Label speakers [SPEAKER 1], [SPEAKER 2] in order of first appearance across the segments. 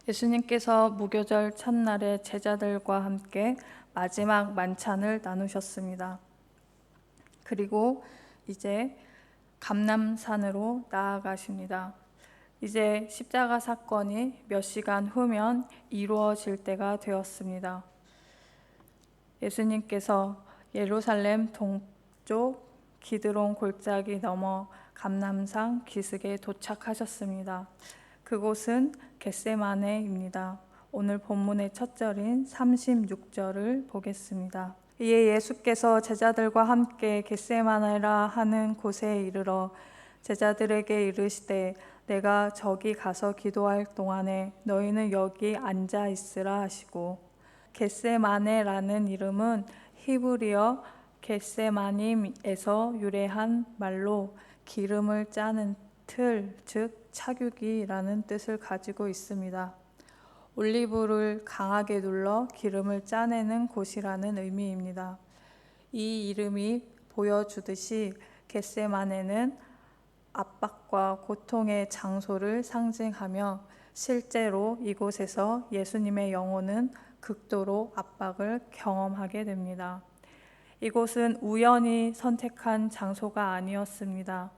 [SPEAKER 1] 예수님께서 무교절 첫날에 제자들과 함께 마지막 만찬을 나누셨습니다. 그리고 이제 감람산으로 나아가십니다. 이제 십자가 사건이 몇 시간 후면 이루어질 때가 되었습니다. 예수님께서 예루살렘 동쪽 기드론 골짜기 넘어 감람산 기슭에 도착하셨습니다. 그곳은 겟세마네입니다. 오늘 본문의 첫 절인 36절을 보겠습니다. 이에 예수께서 제자들과 함께 겟세마네라 하는 곳에 이르러 제자들에게 이르시되 내가 저기 가서 기도할 동안에 너희는 여기 앉아 있으라 하시고, 겟세마네라는 이름은 히브리어 겟세마님에서 유래한 말로 기름을 짜는 틀, 즉 차규기라는 뜻을 가지고 있습니다. 올리브를 강하게 눌러 기름을 짜내는 곳이라는 의미입니다. 이 이름이 보여주듯이 겟세마네는 압박과 고통의 장소를 상징하며 실제로 이곳에서 예수님의 영혼은 극도로 압박을 경험하게 됩니다. 이곳은 우연히 선택한 장소가 아니었습니다.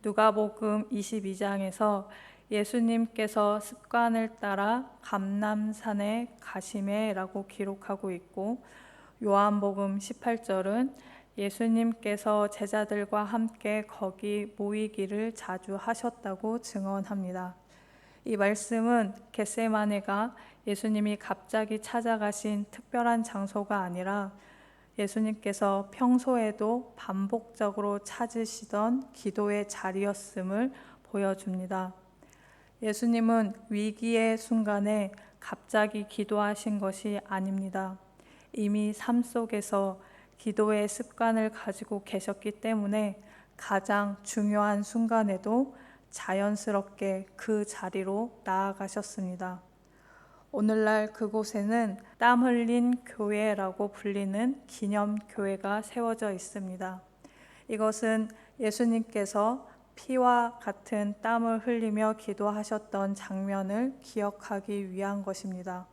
[SPEAKER 1] 누가복음 22장에서 예수님께서 습관을 따라 감람산에 가시매라고 기록하고 있고, 요한복음 18절은 예수님께서 제자들과 함께 거기 모이기를 자주 하셨다고 증언합니다. 이 말씀은 겟세마네가 예수님이 갑자기 찾아가신 특별한 장소가 아니라 예수님께서 평소에도 반복적으로 찾으시던 기도의 자리였음을 보여줍니다. 예수님은 위기의 순간에 갑자기 기도하신 것이 아닙니다. 이미 삶 속에서 기도의 습관을 가지고 계셨기 때문에 가장 중요한 순간에도 자연스럽게 그 자리로 나아가셨습니다. 오늘날 그곳에는 땀 흘린 교회라고 불리는 기념교회가 세워져 있습니다. 이것은 예수님께서 피와 같은 땀을 흘리며 기도하셨던 장면을 기억하기 위한 것입니다.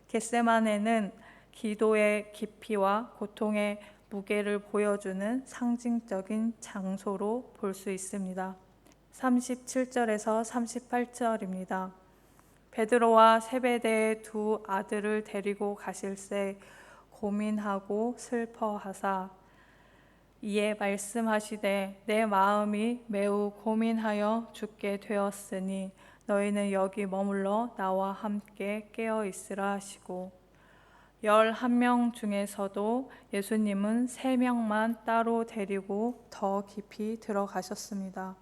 [SPEAKER 1] 겟세마네는 기도의 깊이와 고통의 무게를 보여주는 상징적인 장소로 볼 수 있습니다. 37절에서 38절입니다. 베드로와 세베대의 두 아들을 데리고 가실새 고민하고 슬퍼하사 이에 말씀하시되 내 마음이 매우 고민하여 죽게 되었으니 너희는 여기 머물러 나와 함께 깨어 있으라 하시고, 11명 중에서도 예수님은 3명만 따로 데리고 더 깊이 들어가셨습니다.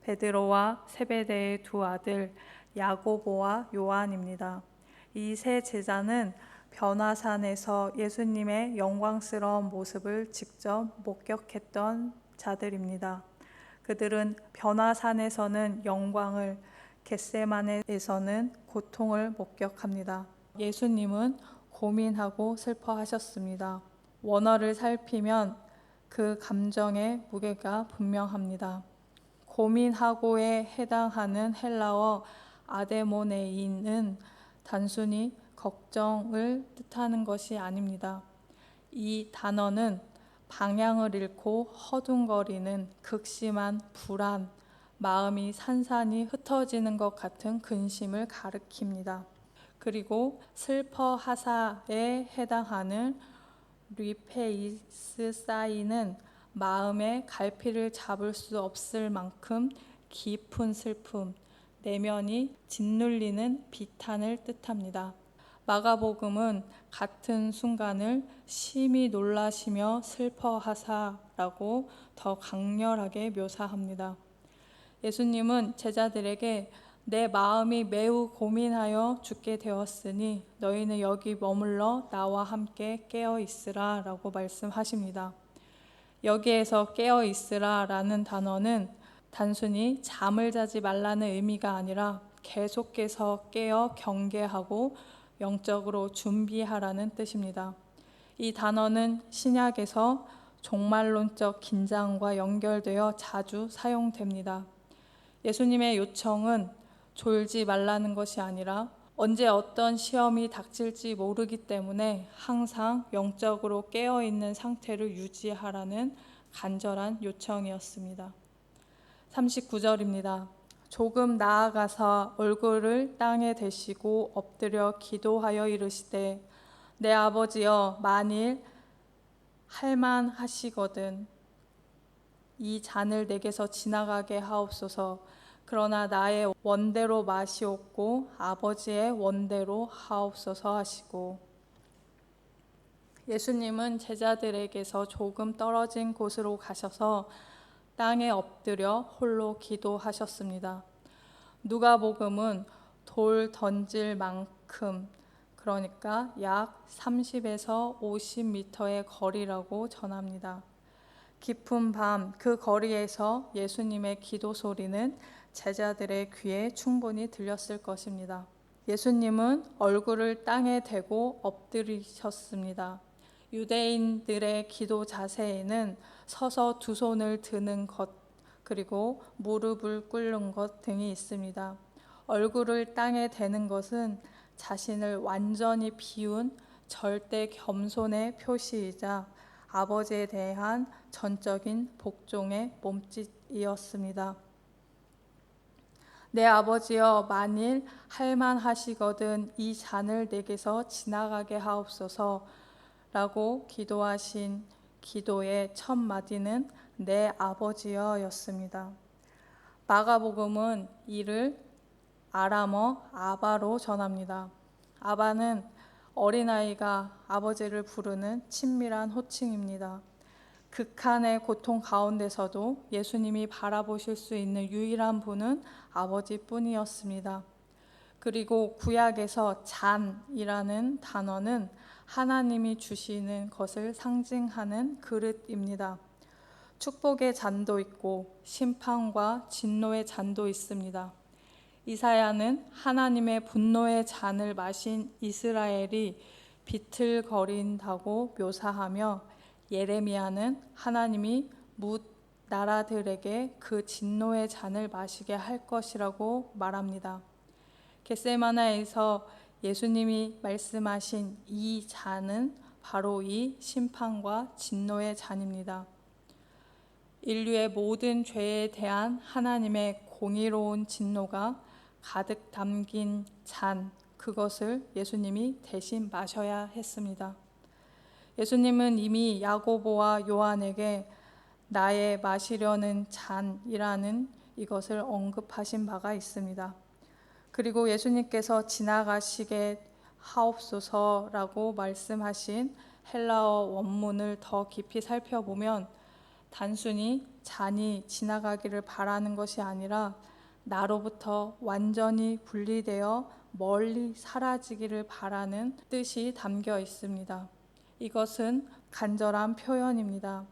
[SPEAKER 1] 베드로와 세베대의 두 아들 야고보와 요한입니다. 이 세 제자는 변화산에서 예수님의 영광스러운 모습을 직접 목격했던 자들입니다. 그들은 변화산에서는 영광을, 겟세마네에서는 고통을 목격합니다. 예수님은 고민하고 슬퍼하셨습니다. 원어를 살피면 그 감정의 무게가 분명합니다. 고민하고에 해당하는 헬라어 아데모네인은 단순히 걱정을 뜻하는 것이 아닙니다. 이 단어는 방향을 잃고 허둥거리는 극심한 불안, 마음이 산산이 흩어지는 것 같은 근심을 가리킵니다. 그리고 슬퍼하사에 해당하는 리페이스사이는 마음의 갈피를 잡을 수 없을 만큼 깊은 슬픔, 내면이 짓눌리는 비탄을 뜻합니다. 마가복음은 같은 순간을 심히 놀라시며 슬퍼하사라고 더 강렬하게 묘사합니다. 예수님은 제자들에게 내 마음이 매우 고민하여 죽게 되었으니 너희는 여기 머물러 나와 함께 깨어 있으라 라고 말씀하십니다. 여기에서 깨어 있으라 라는 단어는 단순히 잠을 자지 말라는 의미가 아니라 계속해서 깨어 경계하고 영적으로 준비하라는 뜻입니다. 이 단어는 신약에서 종말론적 긴장과 연결되어 자주 사용됩니다. 예수님의 요청은 졸지 말라는 것이 아니라 언제 어떤 시험이 닥칠지 모르기 때문에 항상 영적으로 깨어있는 상태를 유지하라는 간절한 요청이었습니다. 39절입니다. 조금 나아가서 얼굴을 땅에 대시고 엎드려 기도하여 이르시되 내 아버지여 만일 할만하시거든 이 잔을 내게서 지나가게 하옵소서. 그러나 나의 원대로 마시옵고 아버지의 원대로 하옵소서 하시고, 예수님은 제자들에게서 조금 떨어진 곳으로 가셔서 땅에 엎드려 홀로 기도하셨습니다. 누가복음은 돌 던질 만큼, 그러니까 약 30에서 50m의 거리라고 전합니다. 깊은 밤 그 거리에서 예수님의 기도 소리는 제자들의 귀에 충분히 들렸을 것입니다. 예수님은 얼굴을 땅에 대고 엎드리셨습니다. 유대인들의 기도 자세에는 서서 두 손을 드는 것, 그리고 무릎을 꿇는 것 등이 있습니다. 얼굴을 땅에 대는 것은 자신을 완전히 비운 절대 겸손의 표시이자 아버지에 대한 전적인 복종의 몸짓이었습니다. 내 아버지여 만일 할만하시거든 이 잔을 내게서 지나가게 하옵소서 라고 기도하신 기도의 첫 마디는 내 아버지여 였습니다. 마가복음은 이를 아람어 아바로 전합니다. 아바는 어린아이가 아버지를 부르는 친밀한 호칭입니다. 극한의 고통 가운데서도 예수님이 바라보실 수 있는 유일한 분은 아버지뿐이었습니다. 그리고 구약에서 잔이라는 단어는 하나님이 주시는 것을 상징하는 그릇입니다. 축복의 잔도 있고 심판과 진노의 잔도 있습니다. 이사야는 하나님의 분노의 잔을 마신 이스라엘이 비틀거린다고 묘사하며, 예레미야는 하나님이 뭇 나라들에게 그 진노의 잔을 마시게 할 것이라고 말합니다. 겟세마나에서 예수님이 말씀하신 이 잔은 바로 이 심판과 진노의 잔입니다. 인류의 모든 죄에 대한 하나님의 공의로운 진노가 가득 담긴 잔, 그것을 예수님이 대신 마셔야 했습니다. 예수님은 이미 야고보와 요한에게 나의 마시려는 잔이라는 이것을 언급하신 바가 있습니다. 그리고 예수님께서 지나가시게 하옵소서라고 말씀하신 헬라어 원문을 더 깊이 살펴보면 단순히 잔이 지나가기를 바라는 것이 아니라 나로부터 완전히 분리되어 멀리 사라지기를 바라는 뜻이 담겨 있습니다. 이것은 간절한 표현입니다.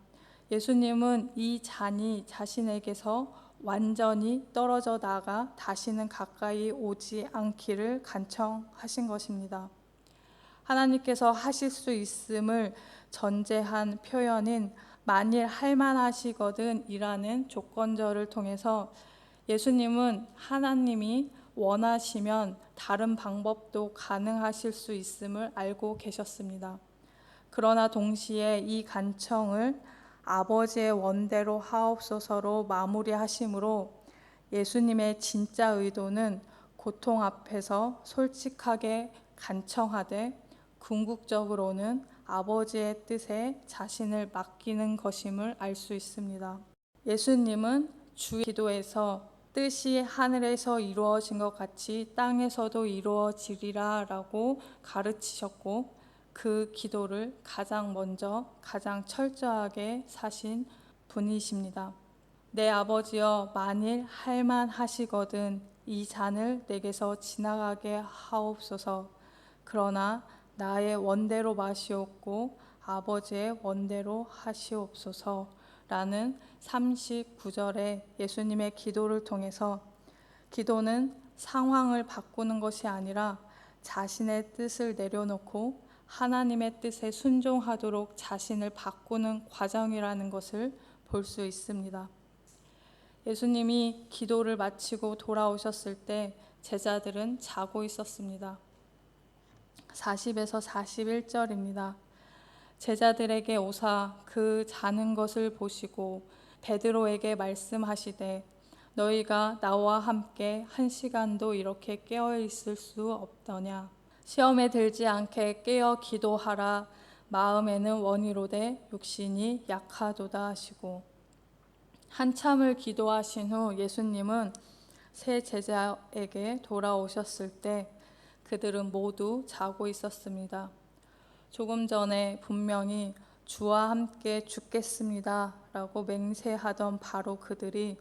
[SPEAKER 1] 예수님은 이 잔이 자신에게서 완전히 떨어져 나가 다시는 가까이 오지 않기를 간청하신 것입니다. 하나님께서 하실 수 있음을 전제한 표현인 만일 할만하시거든 이라는 조건절을 통해서 예수님은 하나님이 원하시면 다른 방법도 가능하실 수 있음을 알고 계셨습니다. 그러나 동시에 이 간청을 아버지의 원대로 하옵소서로 마무리하심으로 예수님의 진짜 의도는 고통 앞에서 솔직하게 간청하되 궁극적으로는 아버지의 뜻에 자신을 맡기는 것임을 알 수 있습니다. 예수님은 주 기도에서 뜻이 하늘에서 이루어진 것 같이 땅에서도 이루어지리라 라고 가르치셨고, 그 기도를 가장 먼저 가장 철저하게 사신 분이십니다. 내 아버지여 만일 할만하시거든 이 잔을 내게서 지나가게 하옵소서. 그러나 나의 원대로 마시옵고 아버지의 원대로 하시옵소서 라는 39절의 예수님의 기도를 통해서 기도는 상황을 바꾸는 것이 아니라 자신의 뜻을 내려놓고 하나님의 뜻에 순종하도록 자신을 바꾸는 과정이라는 것을 볼 수 있습니다. 예수님이 기도를 마치고 돌아오셨을 때 제자들은 자고 있었습니다. 40에서 41절입니다. 제자들에게 오사 그 자는 것을 보시고 베드로에게 말씀하시되 너희가 나와 함께 1시간도 이렇게 깨어 있을 수 없더냐. 시험에 들지 않게 깨어 기도하라. 마음에는 원이로되 육신이 약하도다 하시고, 한참을 기도하신 후 예수님은 세 제자에게 돌아오셨을 때 그들은 모두 자고 있었습니다. 조금 전에 분명히 주와 함께 죽겠습니다 라고 맹세하던 바로 그들이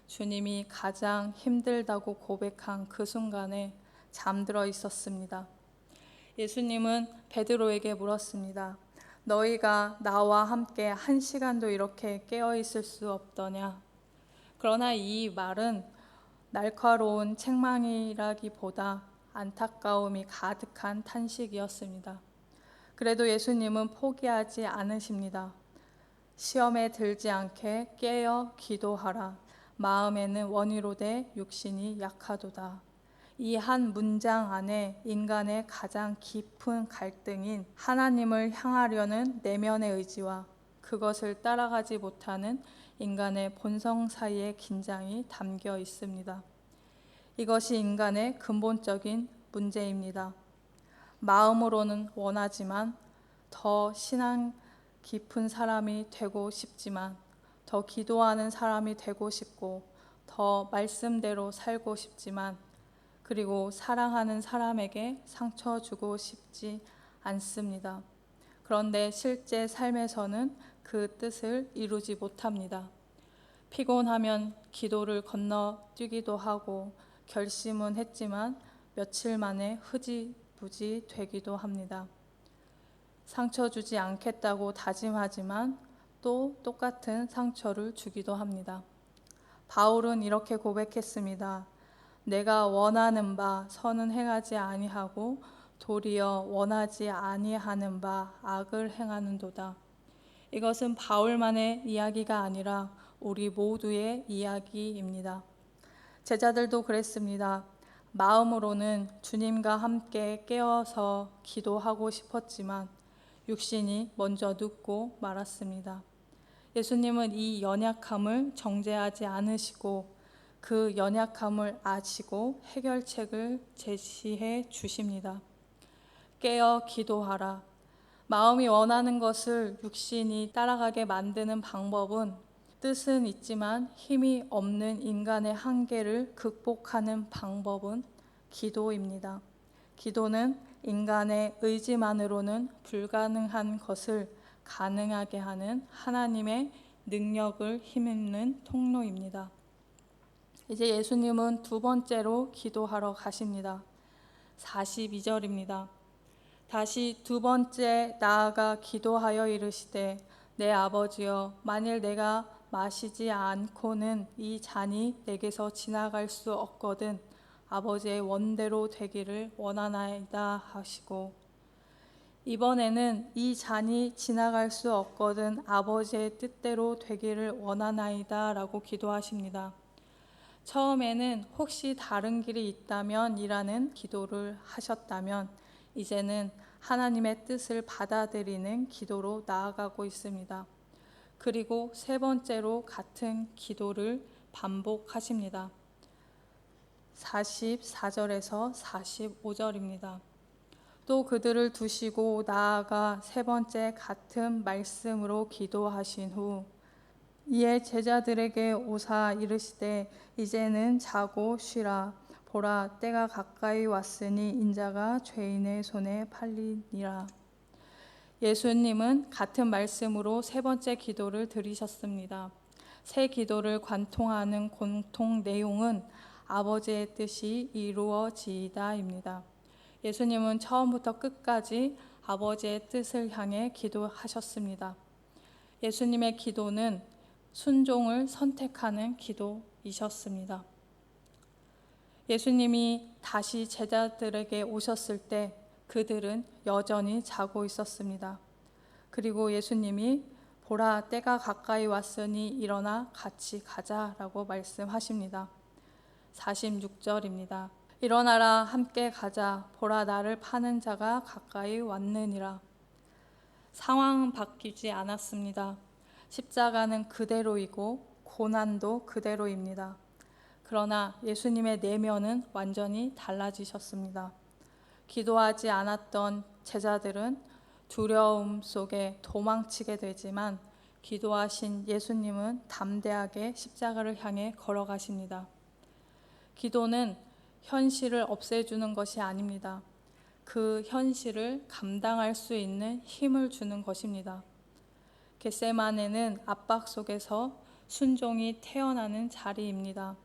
[SPEAKER 1] 주님이 가장 힘들다고 고백한 그 순간에 잠들어 있었습니다. 예수님은 베드로에게 물었습니다. 너희가 나와 함께 1시간도 이렇게 깨어 있을 수 없더냐? 그러나 이 말은 날카로운 책망이라기보다 안타까움이 가득한 탄식이었습니다. 그래도 예수님은 포기하지 않으십니다. 시험에 들지 않게 깨어 기도하라. 마음에는 원이로되 육신이 약하도다. 이 한 문장 안에 인간의 가장 깊은 갈등인 하나님을 향하려는 내면의 의지와 그것을 따라가지 못하는 인간의 본성 사이의 긴장이 담겨 있습니다. 이것이 인간의 근본적인 문제입니다. 마음으로는 원하지만, 더 신앙 깊은 사람이 되고 싶지만, 더 기도하는 사람이 되고 싶고, 더 말씀대로 살고 싶지만, 그리고 사랑하는 사람에게 상처 주고 싶지 않습니다. 그런데 실제 삶에서는 그 뜻을 이루지 못합니다. 피곤하면 기도를 건너뛰기도 하고 결심은 했지만 며칠 만에 흐지부지 되기도 합니다. 상처 주지 않겠다고 다짐하지만 또 똑같은 상처를 주기도 합니다. 바울은 이렇게 고백했습니다. 내가 원하는 바 선은 행하지 아니하고 도리어 원하지 아니하는 바 악을 행하는도다. 이것은 바울만의 이야기가 아니라 우리 모두의 이야기입니다. 제자들도 그랬습니다. 마음으로는 주님과 함께 깨어서 기도하고 싶었지만 육신이 먼저 눕고 말았습니다. 예수님은 이 연약함을 정죄하지 않으시고 그 연약함을 아시고 해결책을 제시해 주십니다. 깨어 기도하라. 마음이 원하는 것을 육신이 따라가게 만드는 방법은 뜻은 있지만 힘이 없는 인간의 한계를 극복하는 방법은 기도입니다. 기도는 인간의 의지만으로는 불가능한 것을 가능하게 하는 하나님의 능력을 힘입는 통로입니다. 이제 예수님은 두 번째로 기도하러 가십니다. 42절입니다. 다시 두 번째 나아가 기도하여 이르시되 내 아버지여, 만일 내가 마시지 않고는 이 잔이 내게서 지나갈 수 없거든 아버지의 원대로 되기를 원하나이다 하시고, 이번에는 이 잔이 지나갈 수 없거든 아버지의 뜻대로 되기를 원하나이다 라고 기도하십니다. 처음에는 혹시 다른 길이 있다면 이라는 기도를 하셨다면 이제는 하나님의 뜻을 받아들이는 기도로 나아가고 있습니다. 그리고 세 번째로 같은 기도를 반복하십니다. 44절에서 45절입니다. 또 그들을 두시고 나아가 세 번째 같은 말씀으로 기도하신 후 이에 제자들에게 오사 이르시되 이제는 자고 쉬라. 보라, 때가 가까이 왔으니 인자가 죄인의 손에 팔리니라. 예수님은 같은 말씀으로 세 번째 기도를 드리셨습니다. 새 기도를 관통하는 공통 내용은 아버지의 뜻이 이루어지이다입니다. 예수님은 처음부터 끝까지 아버지의 뜻을 향해 기도하셨습니다. 예수님의 기도는 순종을 선택하는 기도이셨습니다. 예수님이 다시 제자들에게 오셨을 때 그들은 여전히 자고 있었습니다. 그리고 예수님이 보라, 때가 가까이 왔으니 일어나 같이 가자라고 말씀하십니다. 46절입니다. 일어나라 함께 가자. 보라 나를 파는 자가 가까이 왔느니라. 상황은 바뀌지 않았습니다. 십자가는 그대로이고 고난도 그대로입니다. 그러나 예수님의 내면은 완전히 달라지셨습니다. 기도하지 않았던 제자들은 두려움 속에 도망치게 되지만 기도하신 예수님은 담대하게 십자가를 향해 걸어가십니다. 기도는 현실을 없애주는 것이 아닙니다. 그 현실을 감당할 수 있는 힘을 주는 것입니다. 겟세마네는 압박 속에서 순종이 태어나는 자리입니다.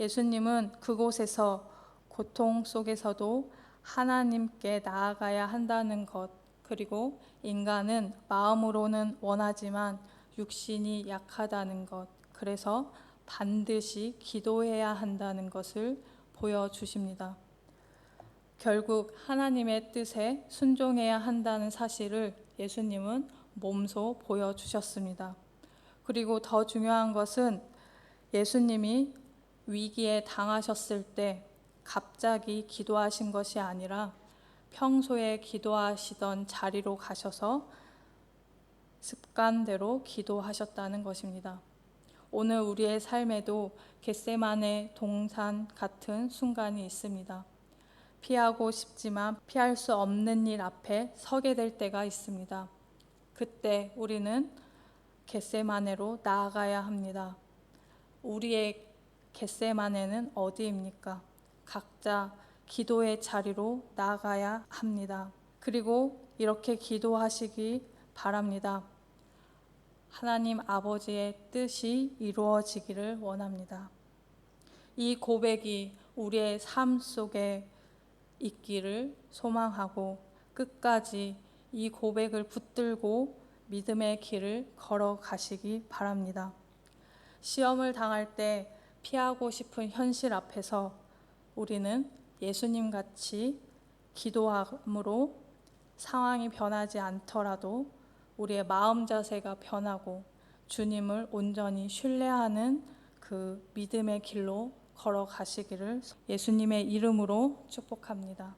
[SPEAKER 1] 예수님은 그곳에서 고통 속에서도 하나님께 나아가야 한다는 것, 그리고 인간은 마음으로는 원하지만 육신이 약하다는 것, 그래서 반드시 기도해야 한다는 것을 보여주십니다. 결국 하나님의 뜻에 순종해야 한다는 사실을 예수님은 몸소 보여주셨습니다. 그리고 더 중요한 것은 예수님이 위기에 당하셨을 때 갑자기 기도하신 것이 아니라 평소에 기도하시던 자리로 가셔서 습관대로 기도하셨다는 것입니다. 오늘 우리의 삶에도 겟세마네 동산 같은 순간이 있습니다. 피하고 싶지만 피할 수 없는 일 앞에 서게 될 때가 있습니다. 그때 우리는 겟세마네로 나아가야 합니다. 우리의 겟세마네는 어디입니까? 각자 기도의 자리로 나아가야 합니다. 그리고 이렇게 기도하시기 바랍니다. 하나님 아버지의 뜻이 이루어지기를 원합니다. 이 고백이 우리의 삶 속에 있기를 소망하고 끝까지 이 고백을 붙들고 믿음의 길을 걸어가시기 바랍니다. 시험을 당할 때 피하고 싶은 현실 앞에서 우리는 예수님 같이 기도함으로 상황이 변하지 않더라도 우리의 마음 자세가 변하고 주님을 온전히 신뢰하는 그 믿음의 길로 걸어가시기를 예수님의 이름으로 축복합니다.